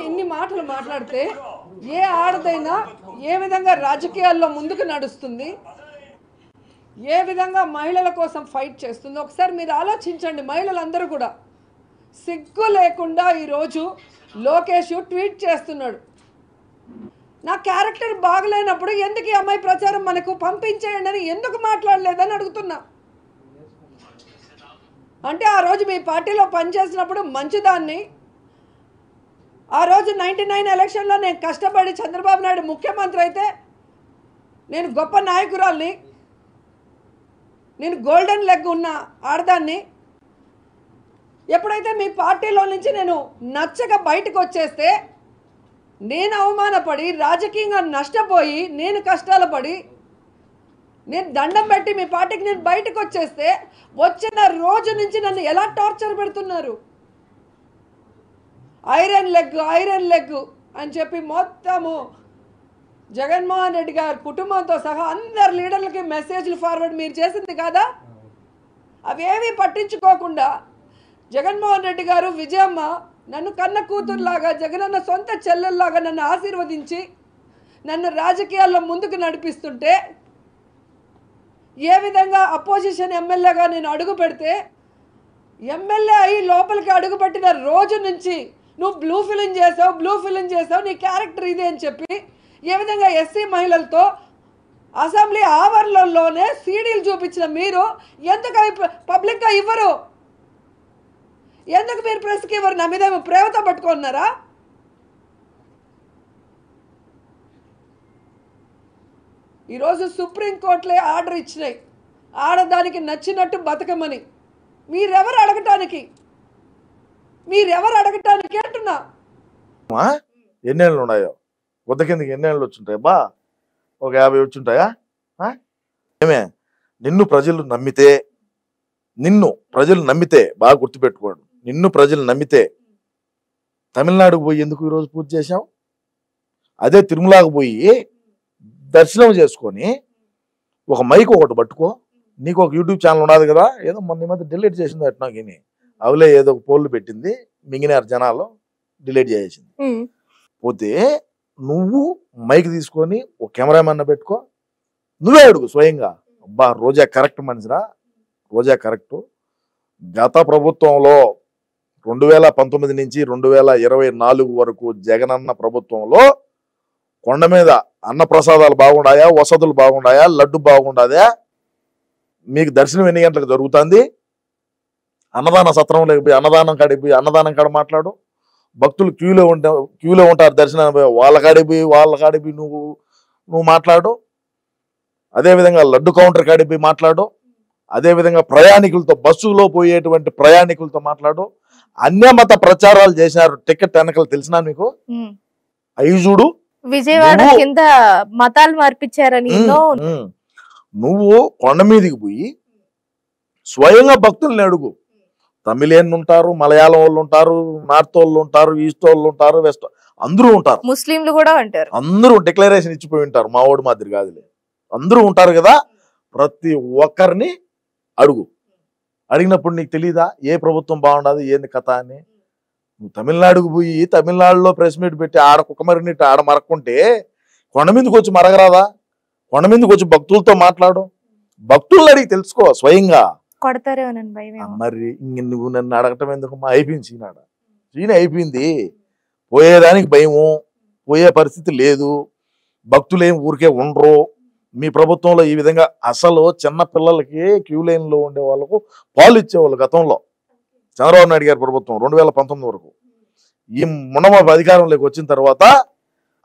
ఇన్ని మాటలు మాట్లాడితే ఏ ఆడదైనా ఏ విధంగా రాజకీయాల్లో ముందుకు నడుస్తుంది, ఏ విధంగా మహిళల కోసం ఫైట్ చేస్తుందో ఒకసారి మీరు ఆలోచించండి. మహిళలందరూ కూడా సిగ్గు లేకుండా ఈరోజు లోకేష్ ట్వీట్ చేస్తున్నాడు, నా క్యారెక్టర్ బాగలేనప్పుడు ఎందుకు ఈ అమ్మాయి ప్రచారం మనకు పంపించేయండి అని ఎందుకు మాట్లాడలేదని అడుగుతున్నా. అంటే ఆ రోజు మీ పార్టీలో పనిచేసినప్పుడు మంచిదాన్ని, ఆ రోజు 99 ఎలక్షన్లో నేను కష్టపడి చంద్రబాబు నాయుడు ముఖ్యమంత్రి అయితే నేను గొప్ప నాయకురాల్ని, నేను గోల్డెన్ లెగ్ ఉన్న ఆడదాన్ని. ఎప్పుడైతే మీ పార్టీలో నుంచి నేను నచ్చక బయటకు వచ్చేస్తే, నేను అవమానపడి రాజకీయంగా నష్టపోయి నేను కష్టాలు పడి నేను దండం పెట్టి మీ పార్టీకి నేను బయటకు వచ్చేస్తే వచ్చిన రోజు నుంచి నన్ను ఎలా టార్చర్ పెడుతున్నారు. ఐరన్ లెగ్ అని చెప్పి మొత్తము జగన్మోహన్ రెడ్డి గారి కుటుంబంతో సహా అందరు లీడర్లకి మెసేజ్లు ఫార్వర్డ్ మీరు చేసింది కాదా? అవేమీ పట్టించుకోకుండా జగన్మోహన్ రెడ్డి గారు, విజయమ్మ నన్ను కన్న కూతురులాగా, జగనన్న సొంత చెల్లెల్లాగా నన్ను ఆశీర్వదించి నన్ను రాజకీయాల్లో ముందుకు నడిపిస్తుంటే, ఏ విధంగా అపోజిషన్ ఎమ్మెల్యేగా నేను అడుగు పెడితే, ఎమ్మెల్యే అయ్యి లోపలికి అడుగుపెట్టిన రోజు నుంచి నువ్వు బ్లూ ఫిలిం చేసావు, నీ క్యారెక్టర్ ఇదే అని చెప్పి ఏ విధంగా ఎస్సీ మహిళలతో అసెంబ్లీ ఆవరణలోనే సీడీలు చూపించిన మీరు ఎందుకు పబ్లిక్గా ఇవ్వరు? ఎందుకు మీరు ప్రెస్కి ఇవ్వరు? నా మీద ప్రేమతో పట్టుకున్నారా? ఈరోజు సుప్రీంకోర్టులే ఆర్డర్ ఇచ్చినాయి ఆడదానికి నచ్చినట్టు బతకమని. మీరెవరు అడగటానికి అంటున్నా. ఎన్నేళ్ళు ఉన్నాయో వద్ద కిందకి ఎన్నేళ్ళు వచ్చుంటాయి బా? ఒక 50 వచ్చుంటాయా? ఏమే నిన్ను ప్రజలు నమ్మితే బాగా గుర్తుపెట్టుకోండి, నిన్ను ప్రజలు నమ్మితే తమిళనాడుకు పోయి ఎందుకు ఈరోజు పూజ చేశావు? అదే తిరుమలకు పోయి దర్శనం చేసుకొని ఒక మైక్ ఒకటి పట్టుకో, నీకు ఒక యూట్యూబ్ ఛానల్ ఉన్నది కదా, ఏదో మొన్న మధ్య డిలీట్ చేసింది అట్లా గిని అవలే ఏదో ఒక పోల్లు పెట్టింది, మింగినారు జనాలు, డిలీట్ చేసింది. పోతే నువ్వు మైక్ తీసుకొని ఒక కెమెరామెన్ పెట్టుకో, నువ్వే అడుగు స్వయంగా, అబ్బా రోజా కరెక్ట్ మనిషిరా, రోజా కరెక్ట్. గత ప్రభుత్వంలో 2019 నుంచి 2024 వరకు జగనన్న ప్రభుత్వంలో కొండ మీద అన్న ప్రసాదాలు బాగుండాయా, వసతులు బాగుండాయా, లడ్డు బాగుండాదా, మీకు దర్శనం ఎన్ని గంటలకు జరుగుతుంది, అన్నదాన సత్రం లేకపోయి అన్నదానం కాడ మాట్లాడు, భక్తులు క్యూలో ఉంటారు దర్శనం, వాళ్ళ కాడిపోయి నువ్వు మాట్లాడు, అదేవిధంగా లడ్డు కౌంటర్ కాడిపోయి మాట్లాడు, అదేవిధంగా ప్రయాణికులతో బస్సులో పోయేటువంటి ప్రయాణికులతో మాట్లాడు. అన్యమత ప్రచారాలు చేసినారు, టికెట్ వెనకలు తెలిసినా మీకు? ఐజుడు విజయవాడ కింద మతాలు మార్పించారని నువ్వు కొండ మీదకి పోయి స్వయంగా భక్తుల్ని అడుగు. తమిళియన్ ఉంటారు, మలయాళం వాళ్ళు ఉంటారు, నార్త్ వాళ్ళు ఉంటారు, ఈస్ట్ వాళ్ళు ఉంటారు, వెస్ట్ అందరూ ఉంటారు, ముస్లింలు కూడా ఉంటారు, అందరూ డిక్లరేషన్ ఇచ్చిపోయి ఉంటారు. మా ఓడి మాదిరి కాదులే, అందరూ ఉంటారు కదా. ప్రతి ఒక్కరిని అడుగు. అడిగినప్పుడు నీకు తెలీదా ఏ ప్రభుత్వం బాగుండదు ఏంది కథ అని? నువ్వు తమిళనాడుకు పోయి తమిళనాడులో ప్రెస్ మీట్ పెట్టి ఆడ కుక్కమరినట్టు ఆడ మరక్కుంటే కొండ మీదకి వచ్చి మరగరాదా? కొండ మీదకి వచ్చి భక్తులతో మాట్లాడు, భక్తులను అడిగి తెలుసుకో స్వయంగా. మరి ఇంక నువ్వు నన్ను అడగటం ఎందుకు? అయిపోయింది చీన అయిపోయింది, పోయేదానికి భయము, పోయే పరిస్థితి లేదు, భక్తులేం ఊరికే ఉండరు. మీ ప్రభుత్వంలో ఈ విధంగా అసలు చిన్న పిల్లలకి క్యూ లైన్లో ఉండే వాళ్ళకు పాలు ఇచ్చేవాళ్ళు గతంలో చంద్రబాబు నాయుడు గారి ప్రభుత్వం 2019 వరకు. ఈ మునమ అధికారంలోకి వచ్చిన తర్వాత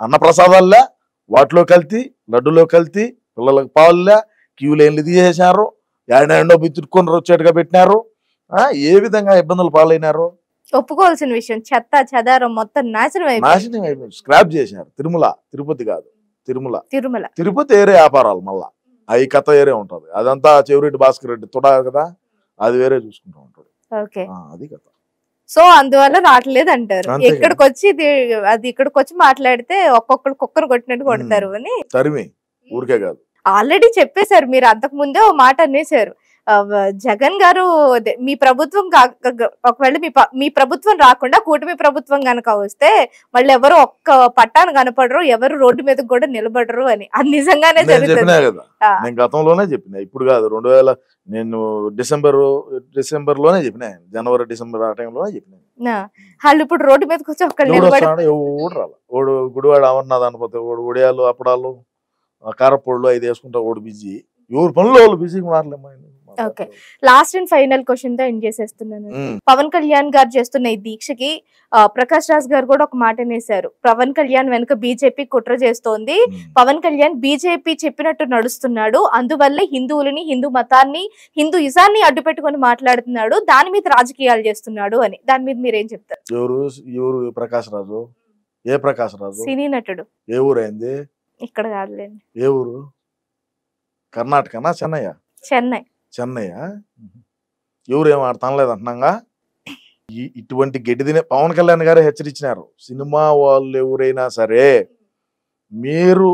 అన్నప్రసాదాలే, వాటిలో కల్తీ, లడ్డులో కల్తీ, పిల్లలకు పాలులే, క్యూ లైన్లు ఇది చేశారు, ఏడో బిత్తుకొని వచ్చేట్టుగా పెట్టినారు. ఏ విధంగా ఇబ్బందులు పాలైనారు ఒప్పుకోవాల్సిన విషయం. చెత్త చెదారం మొత్తం నాశనం అయిపోయింది, స్క్రాప్ చేసినారు. తిరుపతి కాదు, తిరుపతి ఏరే వ్యాపారాలు, మళ్ళా అవి కథ ఏరే ఉంటది. అదంతా చెవిరెడ్డి భాస్కర్ రెడ్డి తుడా కదా, అది వేరే చూసుకుంటూ ఉంటాడు. అది కథ. సో అందువల్ల రావట్లేదు అంటారు. ఇక్కడికి వచ్చి మాట్లాడితే ఒక్కొక్కరు కుక్కరు కొట్టినట్టు కొడతారు అని తరిమి ఊరికే కాదు. ఆల్రెడీ చెప్పేశారు మీరు, అంతకు ముందే ఓ మాట అనేసారు, జగన్ గారు మీ ప్రభుత్వం ఒకవేళ మీ ప్రభుత్వం రాకుండా కూటమి ప్రభుత్వం గనక వస్తే మళ్ళీ ఎవరు ఒక్క పట్టాను కనపడరు, ఎవరు రోడ్డు మీద కూడా నిలబడరు అని. అది నిజంగానే జరుగుతుంది కదా. నేను గతంలోనే చెప్పిన, ఇప్పుడు కాదు, 2000 నేను డిసెంబర్ లోనే చెప్పిన, జనవరి డిసెంబర్ ఆ టైంలోనే చెప్పిన. వాళ్ళు ఇప్పుడు రోడ్డు మీదకి వచ్చి ఒక్కళ్ళు నిలబడి ఎవడు రాల, ఓడు గుడివాడు అమర్నాథ్ అనిపోతే ఓడు ఉడియాలు అప్పడాలు కారపొళ్ళు అది వేసుకుంటా ఓడు బిజీ, ఎవరు పనులు వాళ్ళు బిజీగా మారలేమా. Okay, last and final question తో ఎండ్ చేసేస్తున్నాను. పవన్ కళ్యాణ్ గారు చేస్తున్న ఈ దీక్షకి ప్రకాష్ రాజ్ గారు కూడా ఒక మాట అనేసారు, పవన్ కళ్యాణ్ వెనుక బీజేపీ కుట్ర చేస్తోంది, పవన్ కళ్యాణ్ బీజేపీ చెప్పినట్టు నడుస్తున్నాడు, అందువల్లే హిందువులని, హిందూ మతాన్ని, హిందూయిజాన్ని అడ్డు పెట్టుకుని మాట్లాడుతున్నాడు, దాని మీద రాజకీయాలు చేస్తున్నాడు అని. దాని మీద మీరేం చెప్తారు? ఎవరు ప్రకాష్ రాజు? ఏ ప్రకాష్ రాజు? సినీ నటుడు. ఏ ఊరు అయింది? ఇక్కడ కాదులేండి. ఏ ఊరు? కర్ణాటకనా? చెన్నై. చెన్నయ్యా? ఎవరు ఏం ఆడతానలేదు అంటున్నాగా. ఇటువంటి గడ్డి తినే పవన్ కళ్యాణ్ గారే హెచ్చరించినారు, సినిమా వాళ్ళు ఎవరైనా సరే మీరు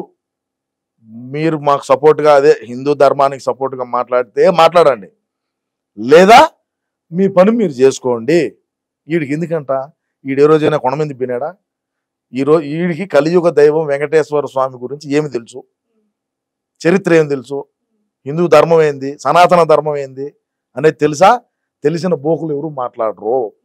మాకు సపోర్ట్ గా, అదే హిందూ ధర్మానికి సపోర్ట్ గా మాట్లాడితే మాట్లాడండి, లేదా మీ పని మీరు చేసుకోండి. వీడికి ఎందుకంట, వీడు ఏ రోజైనా కొండ మీద తిప్పినాడా? వీడికి కలియుగ దైవం వెంకటేశ్వర స్వామి గురించి ఏమి తెలుసు, చరిత్ర ఏం తెలుసు, హిందూ ధర్మం ఏంది, సనాతన ధర్మం ఏంది అనేది తెలుసా? తెలిసిన బోకులు ఎవరు మాట్లాడరు.